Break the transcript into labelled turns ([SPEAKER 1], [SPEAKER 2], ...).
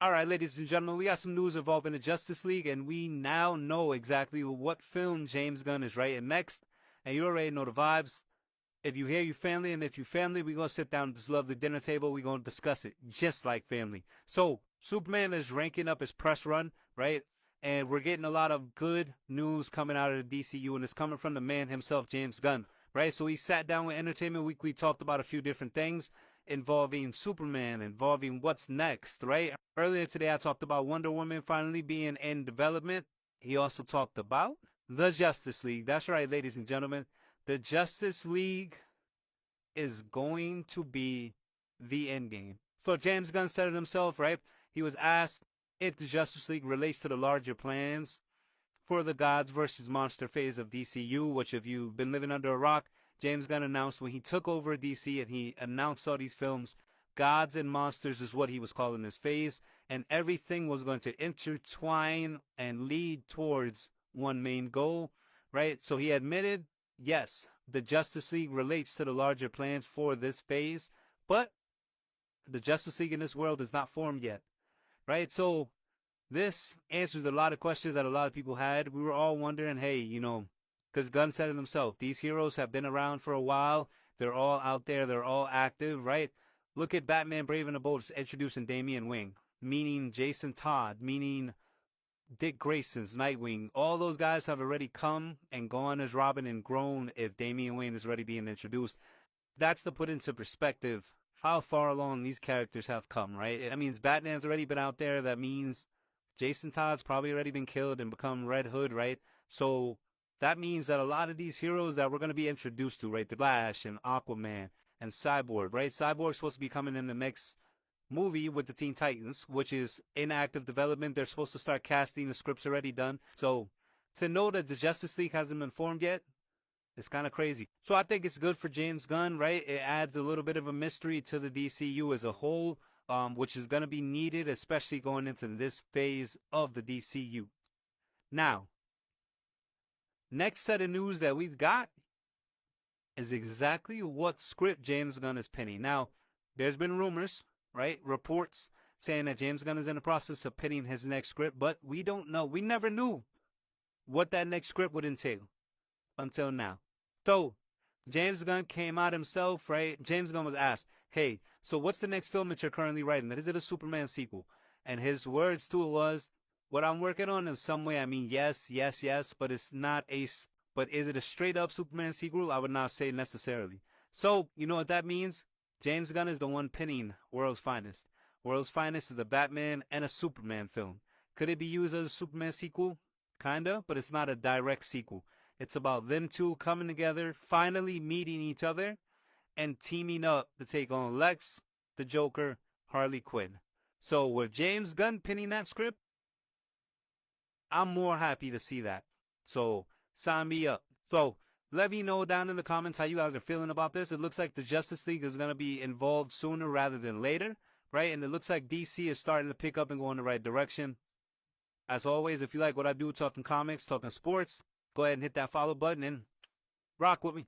[SPEAKER 1] Alright, ladies and gentlemen, we got some news involving the Justice League, and we now know exactly what film James Gunn is writing next. And you already know the vibes. If you hear you family, and if you family, we're going to sit down at this lovely dinner table. We're going to discuss it just like family. So, Superman is ranking up his press run, right? And we're getting a lot of good news coming out of the DCU, and it's coming from the man himself, James Gunn, right? So he sat down with Entertainment Weekly, talked about a few different things involving Superman, involving what's next, right? Earlier today, I talked about Wonder Woman finally being in development. He also talked about the Justice League. That's right, ladies and gentlemen. The Justice League is going to be the end game. So James Gunn said it himself, right? He was asked if the Justice League relates to the larger plans for the Gods versus Monster phase of DCU, which if you've been living under a rock, James Gunn announced when he took over DC and he announced all these films, Gods and Monsters is what he was calling this phase, and everything was going to intertwine and lead towards one main goal, right? So he admitted, yes, the Justice League relates to the larger plans for this phase, but the Justice League in this world is not formed yet, right? So this answers a lot of questions that a lot of people had. We were all wondering, hey, because Gunn said it himself, these heroes have been around for a while. They're all out there. They're all active, right? Look at Batman Brave and the Bold introducing Damian Wayne, meaning Jason Todd, meaning Dick Grayson's Nightwing. All those guys have already come and gone as Robin and grown if Damian Wayne is already being introduced. That's to put into perspective how far along these characters have come, right? That means Batman's already been out there. That means Jason Todd's probably already been killed and become Red Hood, right? So that means that a lot of these heroes that we're going to be introduced to, right? The Flash and Aquaman and Cyborg, right? Cyborg's supposed to be coming in the next movie with the Teen Titans, which is in active development. They're supposed to start casting. The script's already done. So to know that the Justice League hasn't been formed yet, it's kind of crazy. So I think it's good for James Gunn, right? It adds a little bit of a mystery to the DCU as a whole, which is going to be needed, especially going into this phase of the DCU. Now, next set of news that we've got is exactly what script James Gunn is penning. Now, there's been rumors, right? Reports saying that James Gunn is in the process of penning his next script, but we don't know. We never knew what that next script would entail until now. So, James Gunn came out himself, right? James Gunn was asked, hey, so what's the next film that you're currently writing? Is it a Superman sequel? And his words to it was, what I'm working on in some way, I mean, yes, but it's not but is it a straight up Superman sequel? I would not say necessarily. So, you know what that means? James Gunn is the one penning World's Finest. World's Finest is a Batman and a Superman film. Could it be used as a Superman sequel? Kinda, but it's not a direct sequel. It's about them two coming together, finally meeting each other, and teaming up to take on Lex, the Joker, Harley Quinn. So with James Gunn penning that script, I'm more happy to see that. So sign me up. So let me know down in the comments how you guys are feeling about this. It looks like the Justice League is going to be involved sooner rather than later, right? And it looks like DC is starting to pick up and go in the right direction. As always, if you like what I do, talking comics, talking sports, go ahead and hit that follow button and rock with me.